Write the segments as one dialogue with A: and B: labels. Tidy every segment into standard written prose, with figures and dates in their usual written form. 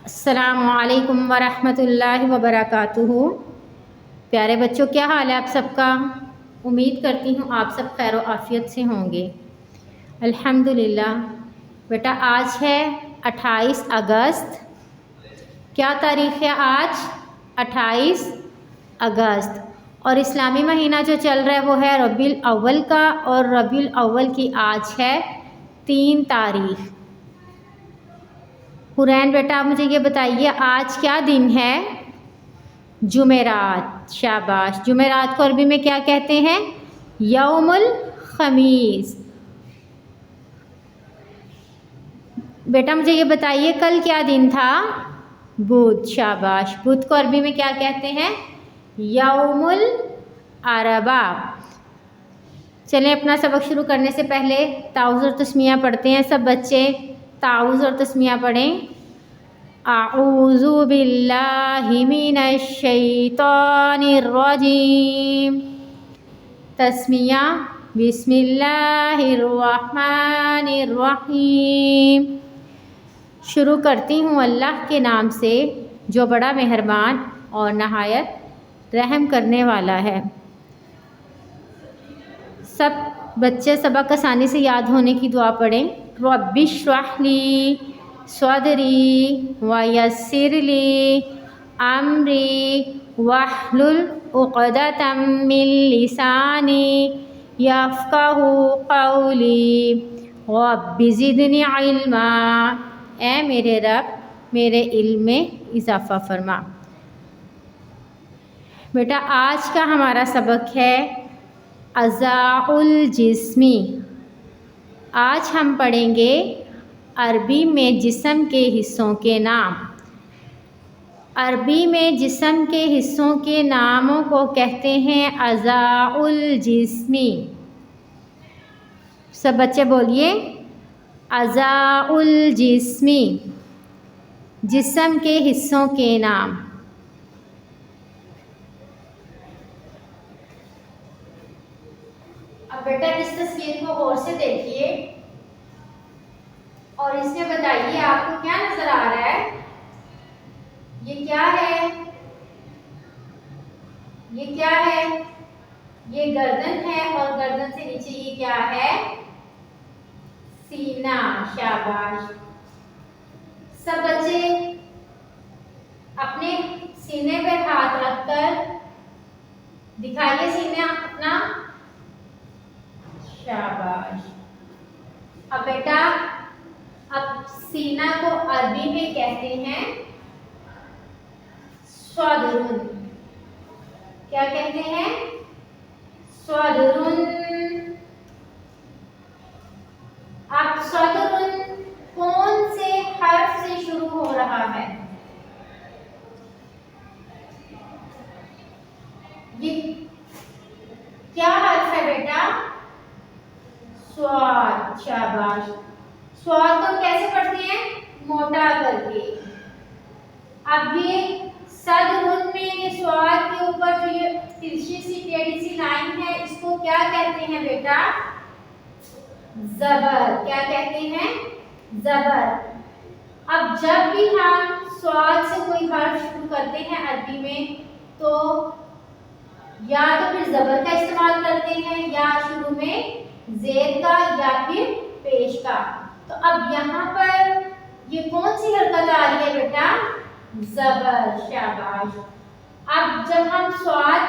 A: अस्सलामुअलैकुम वरहमतुल्लाहि वबरकातुहू। प्यारे बच्चों, क्या हाल है आप सबका। उम्मीद करती हूँ आप सब खैर व आफ़ियत से होंगे। अल्हम्दुलिल्लाह। बेटा आज है 28 अगस्त। क्या तारीख़ है आज? 28 अगस्त। और इस्लामी महीना जो चल रहा है वो है रबीउल अव्वल का, और रबीउल अव्वल की आज है 3 तारीख़। हुरैन बेटा आप मुझे ये बताइए आज क्या दिन है? जुमेरात। शाबाश। जुमेरात को अरबी में क्या कहते हैं? यौमुल खमीस। बेटा मुझे ये बताइए कल क्या दिन था? बुध। शाबाश। बुध को अरबी में क्या कहते हैं? यौमुल अरबा। चलें अपना सबक शुरू करने से पहले ताऊज़ और तस्मिया पढ़ते हैं सब बच्चे। ताऊज़ और तस्मिया पढ़ें। आऊज़ु बिल्लाहि मिनश शैतानिर रजीम। तस्मिया बिस्मिल्लाहिर रहमानिर रहीम। शुरू करती हूँ अल्लाह के नाम से जो बड़ा मेहरबान और नहायत रहम करने वाला है। सब बच्चे सबक आसानी से याद होने की दुआ पढ़ें। रब्बिश्रह ली सदरी वयस्सिरली अमरी वहलुल उक़दतम मिन लिसानी यफ़क़हू क़ौली रब्बि ज़िदनी इल्मा। ए मेरे रब मेरे इल्म में इजाफ़ा फरमा। बेटा आज का हमारा सबक है अज़ाउल जिस्मी। आज हम पढ़ेंगे अरबी में जिस्म के हिस्सों के नाम। अरबी में जिस्म के हिस्सों के नामों को कहते हैं अज़ाउल जिस्मी। सब बच्चे बोलिए अज़ाउल जिस्मी। जिस्म के हिस्सों के नाम। अब बेटा इस तस्वीर को गौर से देखिए और इसमें बताइए आपको क्या नजर आ रहा है? ये क्या है? ये क्या है? ये गर्दन है और गर्दन से नीचे ये क्या है? सीना। शाबाश। सब बच्चे अपने सीने पर हाथ रखकर दिखाइए सीना अपना। शाबाश। अब बेटा अब सीना को अरबी में कहते हैं सदरुन। क्या कहते हैं? सदरुन। अब सदरुन कौन से हर्फ से शुरू हो रहा है? ये क्या हर्फ है बेटा? स्वाद। शाबाश। स्वाद को कैसे पढ़ते हैं? मोटा करके। अब ये सदरुन में ये स्वाद के ऊपर जो ये तिरछी सी टेढ़ी सी लाइन है इसको क्या कहते हैं बेटा? जबर। क्या कहते हैं? जबर। अब जब भी हम स्वाद से कोई हर्फ शुरू करते हैं अरबी में तो या तो फिर जबर का इस्तेमाल करते हैं या शुरू में जेर का या फिर पेश का। तो अब यहाँ पर ये कौन सी हरकत आ रही है बेटा? जबर। शाबाश। अब जब हम स्वाद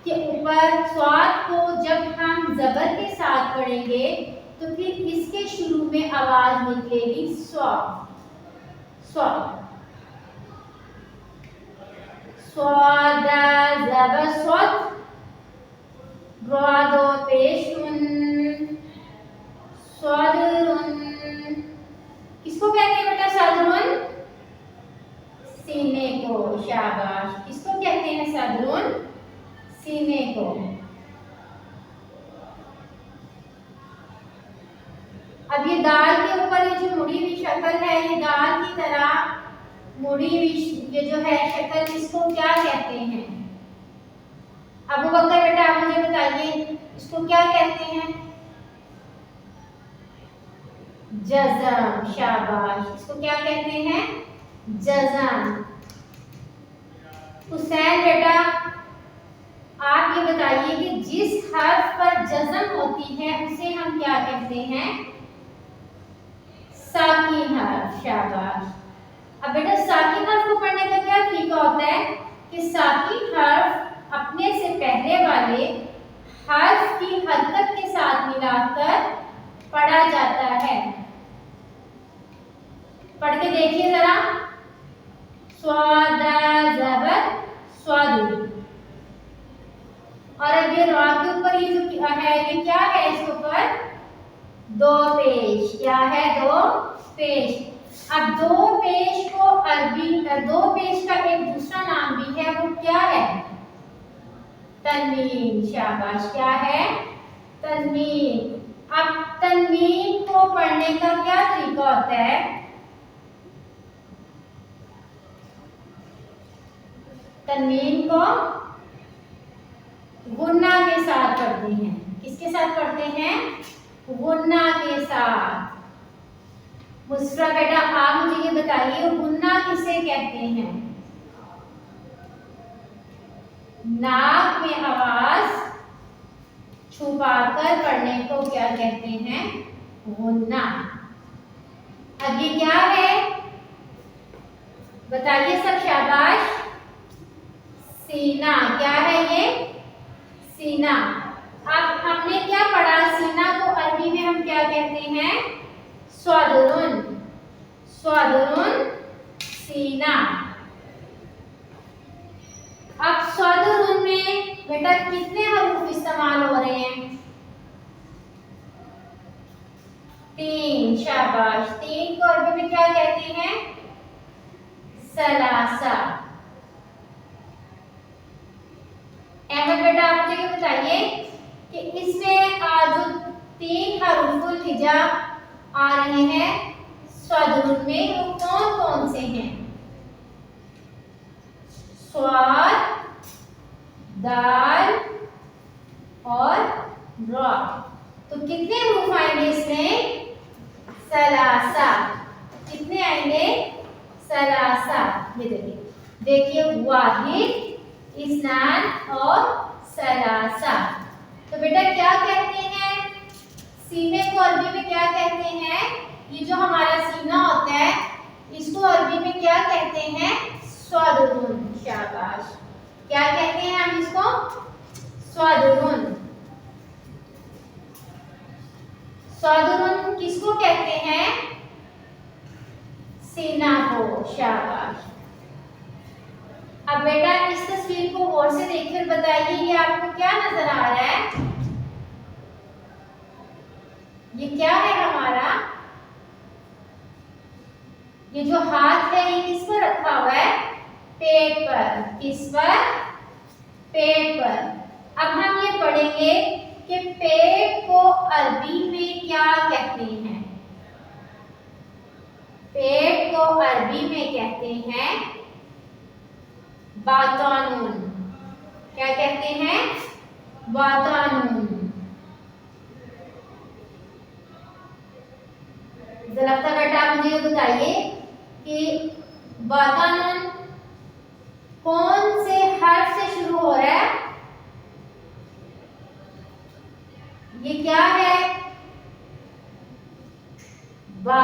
A: के ऊपर स्वाद को जब हम जबर के साथ पढ़ेंगे तो फिर इसके शुरू में आवाज निकलेगी स्वाद। स्वाद। स्वाद जबर स्वाद ग्रादो पेशुन सदरुन। किसको कहते हैं बेटा? सदरुन। सीने को। शाबाश। किसको कहते हैं? सदरुन। सीने को। अब ये दाल के ऊपर ये जो मुड़ी हुई शक्ल है ये दाल की तरह मुड़ी हुई ये जो है शक्ल इसको क्या कहते हैं? अबू बकर बेटा आप मुझे बताइए इसको क्या कहते हैं? जज़म। शाबाश। इसको क्या कहते हैं? जज़म। हुसैन बेटा आप ये बताइए कि जिस हर्फ पर जज़म होती है उसे हम क्या कहते हैं? साकिन हर्फ। शाबाश। अब बेटा साकिन हर्फ को पढ़ने का क्या तरीका होता है कि साकिन हर्फ अपने से पहले वाले हर्फ की हरकत के साथ मिलाकर पढ़ा जाता है। पढ़ के देखिए जरा। स्वादा ज़बर स्वादु। और अब ये रा के ऊपर ये जो है ये क्या है? इसके ऊपर दो पेश। क्या है? दो पेश। अब दो पेश को अरबी दो पेश का एक दूसरा नाम भी है, वो क्या है? तन्वीन। शाबाश। क्या है? तन्वीन। अब तन्वीन को पढ़ने का क्या तरीका होता है? तन्वीन को गुन्ना के साथ पढ़ते हैं। किसके साथ पढ़ते हैं? गुन्ना के साथ। मुस्रा बेटा आप मुझे ये बताइए गुन्ना किसे कहते हैं? नाक में आवाज छुपाकर पढ़ने को क्या कहते हैं? गुन्ना। अब ये क्या है बताइए सब। शाबाश। सीना। क्या है ये? सीना। अब हमने क्या पढ़ा? सीना को अरबी में हम क्या कहते हैं? स्वादुरुन। स्वादुरुन सीना। अब स्वादुरुन में बेटा कितने हरूफ इस्तेमाल हो रहे हैं? 3। शाबाश। 3 को अरबी में क्या कहते हैं? सलासा। अहमद बेटा आप मुझे बताइए कि इसमें जो 3 हरूफुल हिजा आ रहे हैं स्वादुरुन में वो कौन कौन से हैं? स्वाद, दाल और रा। तो कितने हरूफ आएंगे इसमें? सलासा। कितने आएंगे? सलासा। ये देखिए वाहिद, इस्नान और सलासा। तो बेटा क्या कहते हैं? सीने को अरबी में क्या कहते हैं? ये जो हमारा सीना होता है इसको अरबी में क्या कहते हैं? स्वादुरुन। शाबाश। क्या कहते हैं हम इसको? स्वादुरुन। स्वादुरुन किसको कहते हैं? सीना को। शाबाश। अब बेटा इस तस्वीर को गौर से देखकर बताइए ये आपको क्या नजर आ रहा है? ये क्या है हमारा? ये जो हाथ है ये किस पर रखा हुआ है? पेट पर। किस पर? पेट पर। अब हम ये पढ़ेंगे कि पेट को अरबी में क्या कहते हैं? पेट को अरबी में कहते हैं बातानुन। क्या कहते हैं? बातानुन। जलफ्ता बेटा आप मुझे बताइए कि बातानुन कौन से हर्फ से शुरू हो रहा है? ये क्या है? बा।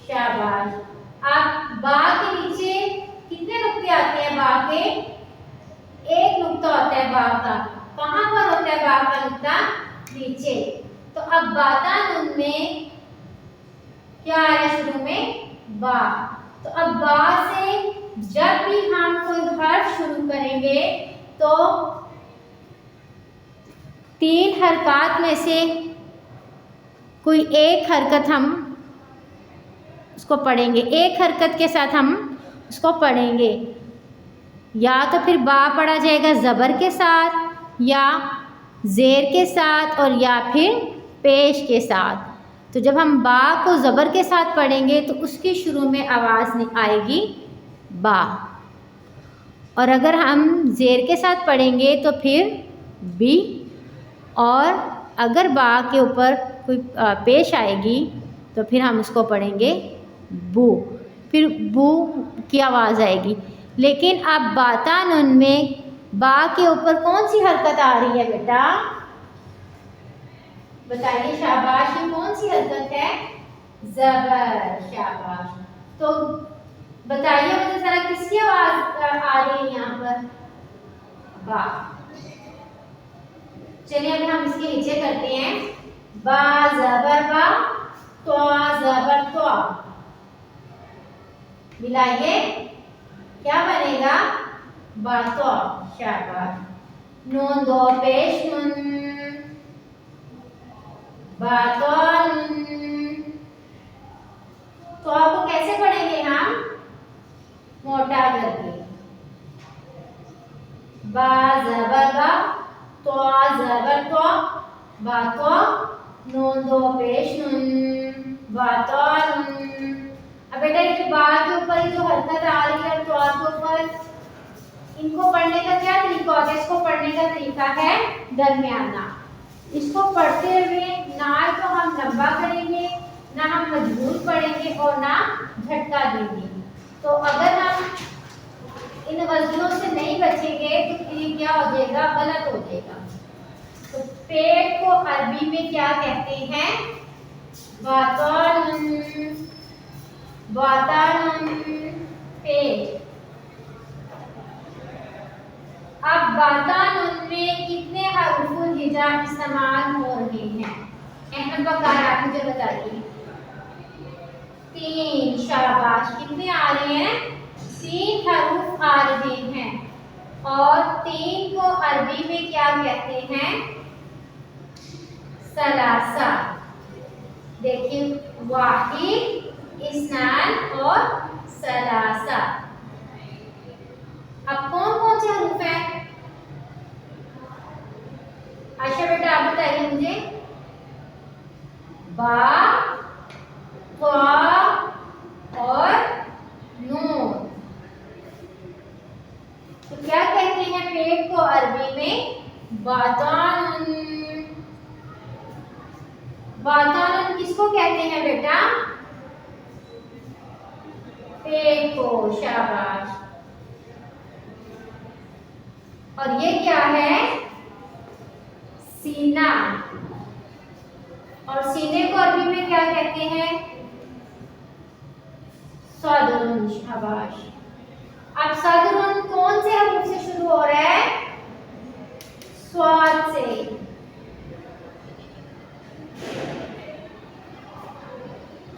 A: शाबाश। आप बा के नीचे कितने नुक्ते आते हैं? बा के एक नुक्ता होता है बा का। कहां पर होता है बा का नुक्ता? नीचे। तो अब बातानुन में क्या आ रहा है शुरू में? बा। तो अब बा से जब भी हम कोई हर्फ शुरू करेंगे तो 3 हरकत में से कोई एक हरकत हम उसको पढ़ेंगे। एक हरकत के साथ हम उसको पढ़ेंगे। या तो फिर बा पढ़ा जाएगा ज़बर के साथ या ज़ेर के साथ और या फिर पेश के साथ। तो जब हम बा को ज़बर के साथ पढ़ेंगे तो उसकी शुरू में आवाज़ नहीं आएगी बा। और अगर हम ज़ेर के साथ पढ़ेंगे तो फिर बी। और अगर बा के ऊपर कोई पेश आएगी तो फिर हम उसको पढ़ेंगे बू। फिर बू की आवाज़ आएगी। लेकिन अब बाता नून में बा के ऊपर कौन सी हरकत आ रही है बेटा? बताइए, शाबाश, ये कौन सी हरकत है? ज़बर, शाबाश। तो बताइए मुझे जरा किसकी आवाज आ रही है यहाँ पर? बा। चलिए अब हम इसके नीचे करते हैं। बा ज़बर बा, तो ज़बर तो। मिलाइए, क्या बनेगा? बातो, शाबाश। नून दो पेश नून, बातोन। तो आपको कैसे पढ़ेंगे हम? मोटा करके। बा ज़बर बा, तो ज़बर तो, बातो, नून दो पेश नून, बातोन। अब बेटा ये बा के ऊपर जो हरकत आ रही है तो के ऊपर, इनको पढ़ने का क्या तरीका होता है? इसको पढ़ने का तरीका है दरमियाना। इसको पढ़ते हुए ना तो हम लंबा करेंगे, ना हम मजबूर पढ़ेंगे और ना झटका देंगे। तो अगर हम इन वजनों से नहीं बचेंगे तो फिर क्या हो जाएगा? गलत हो जाएगा। तो पेट को अरबी में क्या कहते हैं? बातन, बातन, पेट। अब बातान में कितने हरूफुल हिजा इस्तेमाल हो रहे हैं? अहम बकार मुझे बताइए। 3, शाबाश। कितने आ रहे हैं? 3 हरूफ आ रहे हैं। और 3 को अरबी में क्या कहते हैं? सलासा। देखिए, वाहिद, इस्नान और सलासा। अब कौन कौन से हरूफ हैं? आयशा बेटा आप बताइए मुझे। बा, ता और नून। तो क्या कहते हैं पेट को अरबी में? बातान। बातान किसको कहते हैं बेटा? पेट को, शाबाश। और ये क्या है? सीना। और सीने को अरबी में क्या कहते हैं? सदरुन, शाबाश। अब सदरुन कौन से हरूफ से शुरू हो रहा है? स्वाद से।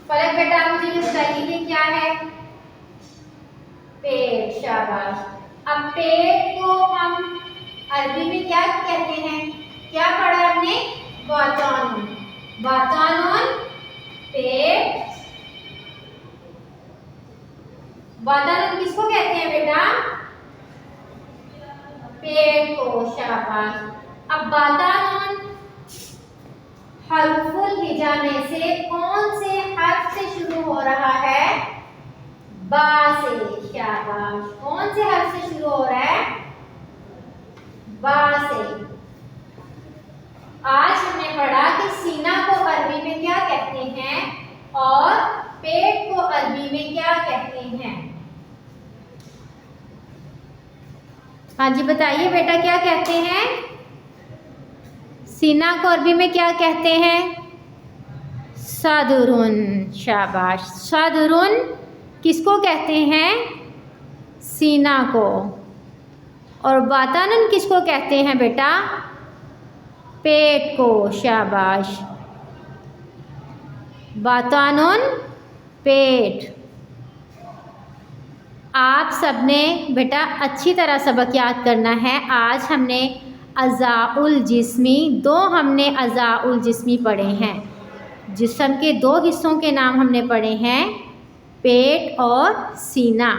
A: फलक बेटा मुझे ये बताइए कि क्या है? पेट, शाबाश। अब पेट को हम अरबी में क्या कहते हैं? क्या पढ़ा हमने? बातान। बातान, पेट। बातान किसको कहते हैं बेटा? पेट को, शाबाश। अब बातान हरूफुल हिजा में से कौन से हर्फ से शुरू हो रहा है? बा से, शाबाश। कौन से हर्फ से शुरू हो रहा है? बा से। आज हमने पढ़ा कि सीना को अरबी में क्या कहते हैं और पेट को अरबी में क्या कहते हैं। हाँ जी बताइए बेटा, क्या कहते हैं? सीना को अरबी में क्या कहते हैं? सदरुन, शाबाश। सदरुन किसको कहते हैं? सीना को। और बातानन किसको कहते हैं बेटा? पेट को, शाबाश। बातानुन, पेट। आप सबने बेटा अच्छी तरह सबक याद करना है। आज हमने अज़ाउल जिस्मी, 2 हमने अज़ाउल जिस्मी पढ़े हैं। जिस्म के 2 हिस्सों के नाम हमने पढ़े हैं, पेट और सीना।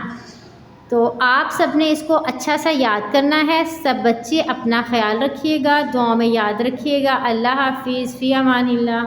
A: तो आप सबने इसको अच्छा सा याद करना है। सब बच्चे अपना ख्याल रखिएगा, दुआ में याद रखिएगा। अल्लाह हाफिज़, फ़ी अमानिल्लाह।